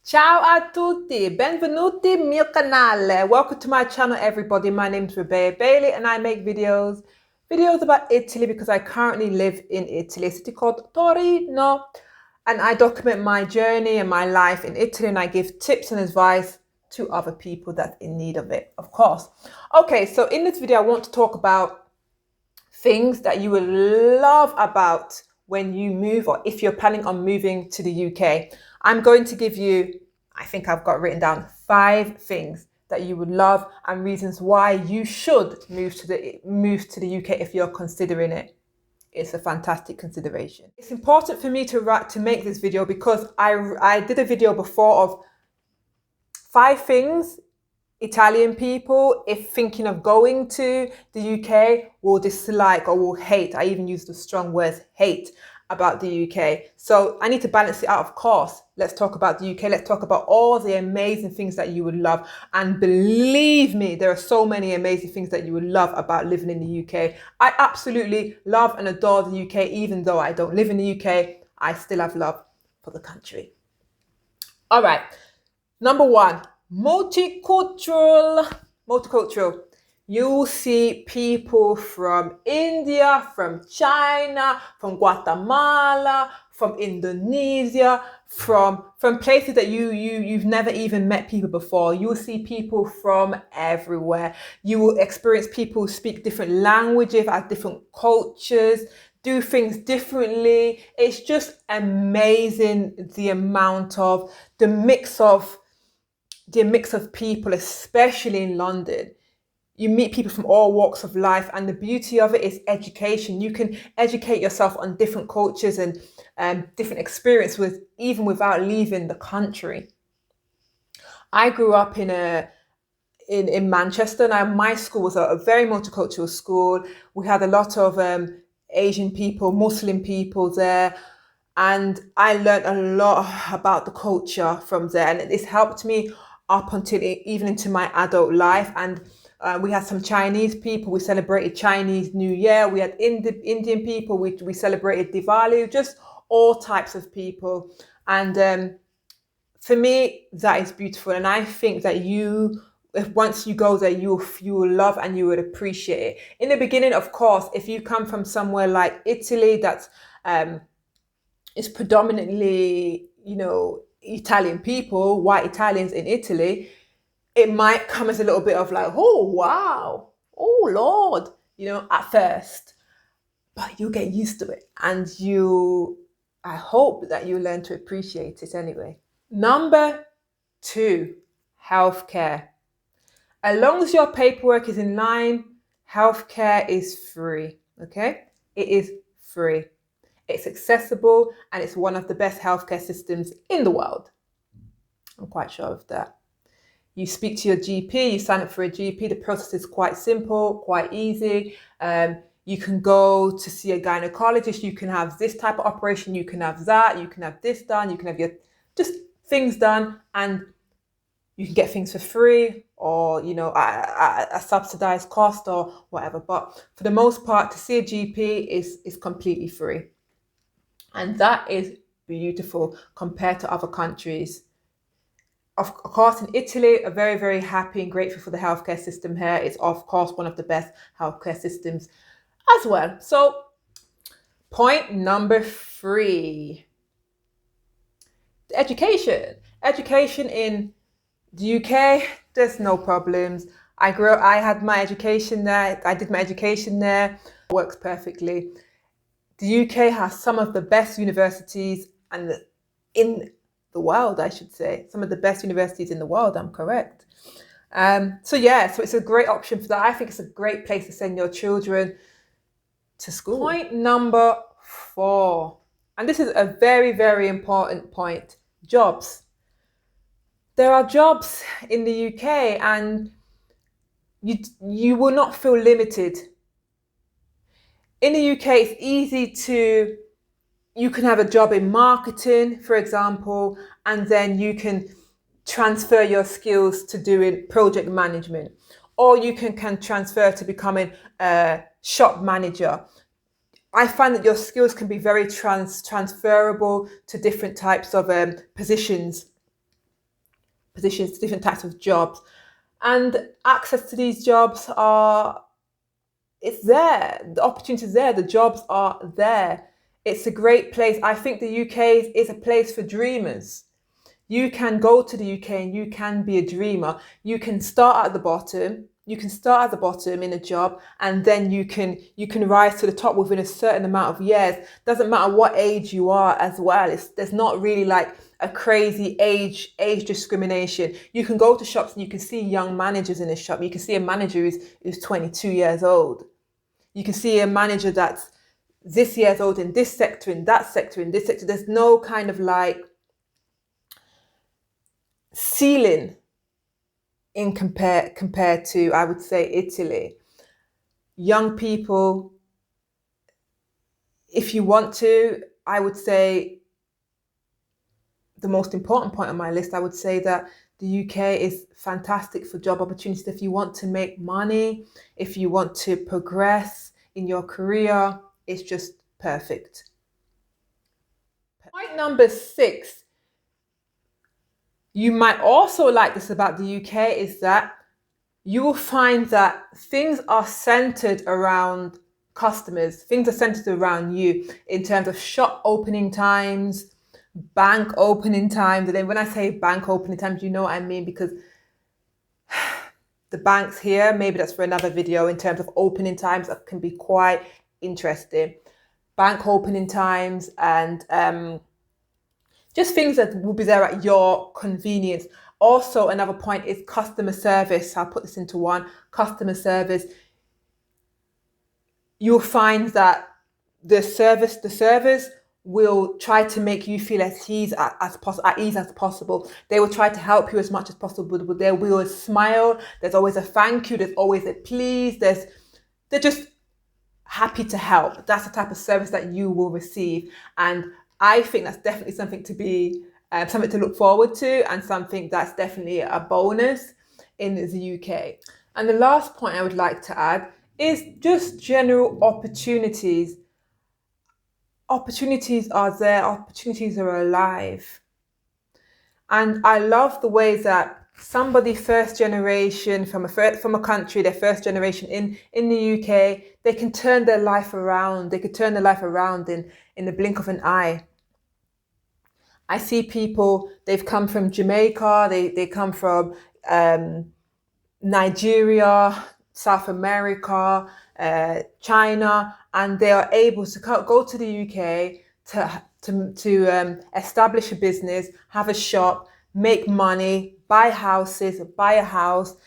Ciao a tutti, benvenuti al mio canale. Welcome to my channel, everybody. My name's Rebecca Bailey and I make videos about Italy because I currently live in Italy, a city called Torino, and I document my journey and my life in Italy, and I give tips and advice to other people that's in need of it, of course. Okay, so in this video, I want to talk about things that you will love about when you move, or if you're planning on moving to the UK. I'm going to give you, I think I've got written down 5 things that you would love and reasons why you should move to the UK if you're considering it. It's a fantastic consideration. It's important for me to make this video because I did a video before of 5 things Italian people, if thinking of going to the UK, will dislike or will hate. I even use the strong words hate about the UK. So I need to balance it out, of course. Let's talk about the UK. Let's talk about all the amazing things that you would love. And believe me, there are so many amazing things that you would love about living in the UK. I absolutely love and adore the UK, even though I don't live in the UK. I still have love for the country. All right. Number 1, multicultural. Multicultural. You see people from India, from China, from Guatemala, from Indonesia, from places that you've never even met people before. You will see people from everywhere. You will experience people who speak different languages, have different cultures, do things differently. It's just amazing the mix of people, especially in London. You meet people from all walks of life, and the beauty of it is education. You can educate yourself on different cultures and different experiences even without leaving the country. I grew up in Manchester. Now, my school was a very multicultural school. We had a lot of Asian people, Muslim people there, and I learned a lot about the culture from there, and it's helped me up until even into my adult life. And we had some Chinese people. We celebrated Chinese New Year. We had Indian people. We celebrated Diwali. Just all types of people. And for me, that is beautiful. And I think that once you go there, you will love and you would appreciate it. In the beginning, of course, if you come from somewhere like Italy, that's is predominantly, Italian people, white Italians in Italy, it might come as a little bit of like, oh, wow, oh, Lord, at first. But you get used to it, and I hope that you learn to appreciate it anyway. Number 2, healthcare. As long as your paperwork is in line, healthcare is free, okay? It is free. It's accessible, and it's one of the best healthcare systems in the world. I'm quite sure of that. You speak to your GP, you sign up for a GP. The process is quite simple, quite easy. You can go to see a gynecologist. You can have this type of operation. You can have that. You can have this done. You can have just things done, and you can get things for free or, a subsidized cost or whatever. But for the most part, to see a GP is completely free. And that is beautiful compared to other countries. Of course, in Italy, I'm very, very happy and grateful for the healthcare system here. It's, of course, one of the best healthcare systems as well. So, point number 3, education. Education in the UK, there's no problems. I had my education there. I did my education there. It works perfectly. The UK has some of the best universities in the world, I should say. Some of the best universities in the world, I'm correct. So it's a great option for that. I think it's a great place to send your children to school. Point number 4, and this is a very, very important point, jobs. There are jobs in the UK, and you will not feel limited. In the UK, it's easy you can have a job in marketing, for example, and then you can transfer your skills to doing project management, or you can transfer to becoming a shop manager. I find that your skills can be very transferable to different types of positions. positions, different types of jobs. And access to these jobs it's there. The opportunities there. The jobs are there. It's a great place. I think the UK is a place for dreamers. You can go to the UK and you can be a dreamer. You can start at the bottom. You can start at the bottom in a job, and then you can rise to the top within a certain amount of years. Doesn't matter what age you are as well. There's not really like a crazy age discrimination. You can go to shops and you can see young managers in a shop. You can see a manager who's 22 years old. You can see a manager that's this years old in this sector, in that sector, in this sector. There's no kind of like ceiling in compared to, I would say, Italy. Young people, if you want to, I would say the most important point on my list, I would say that the UK is fantastic for job opportunities. If you want to make money, if you want to progress in your career, it's just perfect. Point number 6, you might also like this about the UK, is that you will find that things are centered around customers. Things are centered around you in terms of shop opening times, bank opening times. And then when I say bank opening times, you know what I mean, because the banks here, maybe that's for another video, in terms of opening times, that can be quite interesting. Bank opening times and just things that will be there at your convenience. Also, another point is customer service. I'll put this into one. Customer service. You'll find that the servers will try to make you feel at ease as possible. They will try to help you as much as possible. They will smile. There's always a thank you. There's always a please. They're just happy to help. That's the type of service that you will receive. And I think that's definitely something to look forward to, and something that's definitely a bonus in the UK. And the last point I would like to add is just general opportunities. Opportunities are there, opportunities are alive. And I love the ways that somebody first generation from a country, their first generation in the UK, they can turn their life around. They could turn their life around in the blink of an eye. I see people, they've come from Jamaica, they come from Nigeria, South America, China, and they are able to go to the UK to establish a business, have a shop, make money, buy houses, buy a house,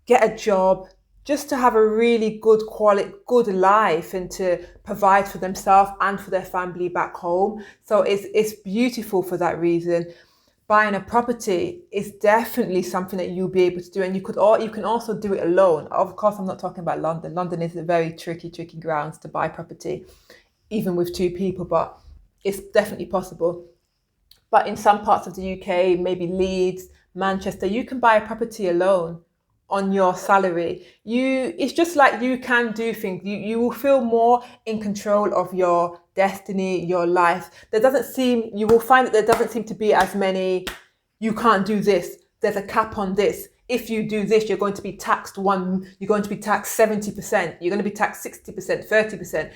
get a job, just to have a really good life and to provide for themselves and for their family back home. So it's beautiful for that reason. Buying a property is definitely something that you'll be able to do, and you can also do it alone. Of course, I'm not talking about London. London is a very tricky grounds to buy property, even with 2 people, but it's definitely possible. But in some parts of the UK, maybe Leeds, Manchester, you can buy a property alone on your salary. It's just like you can do things. You will feel more in control of your destiny, your life. You will find that there doesn't seem to be as many, you can't do this, there's a cap on this. If you do this, you're going to be taxed 70%, you're going to be taxed 60%, 30%.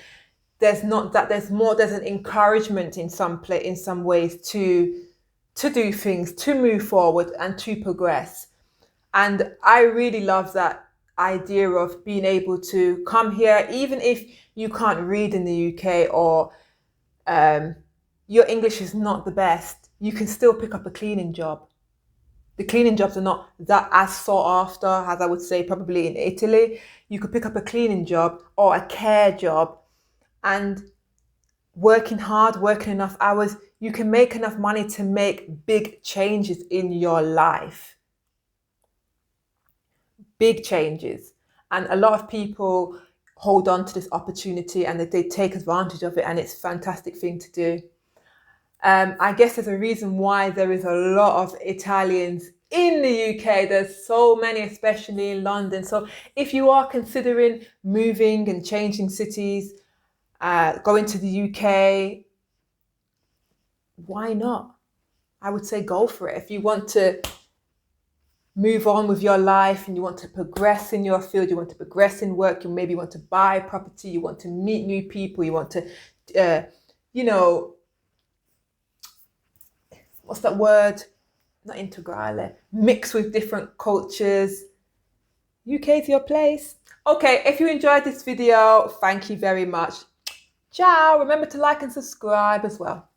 There's not that, there's an encouragement in some ways to do things, to move forward and to progress. And I really love that idea of being able to come here, even if you can't read in the UK or your English is not the best, you can still pick up a cleaning job. The cleaning jobs are not that as sought after as I would say probably in Italy. You could pick up a cleaning job or a care job, and working hard, working enough hours, you can make enough money to make big changes in your life. Big changes. And a lot of people hold on to this opportunity and they take advantage of it, and it's a fantastic thing to do. I guess there's a reason why there is a lot of Italians in the UK. There's so many, especially in London. So if you are considering moving and changing cities, going to the UK, why not? I would say go for it. If you want to move on with your life and you want to progress in your field, you want to progress in work, you maybe want to buy property, you want to meet new people, you want to, you know, what's that word? Not integrale, mix with different cultures. UK is your place. Okay, if you enjoyed this video, thank you very much. Ciao. Remember to like and subscribe as well.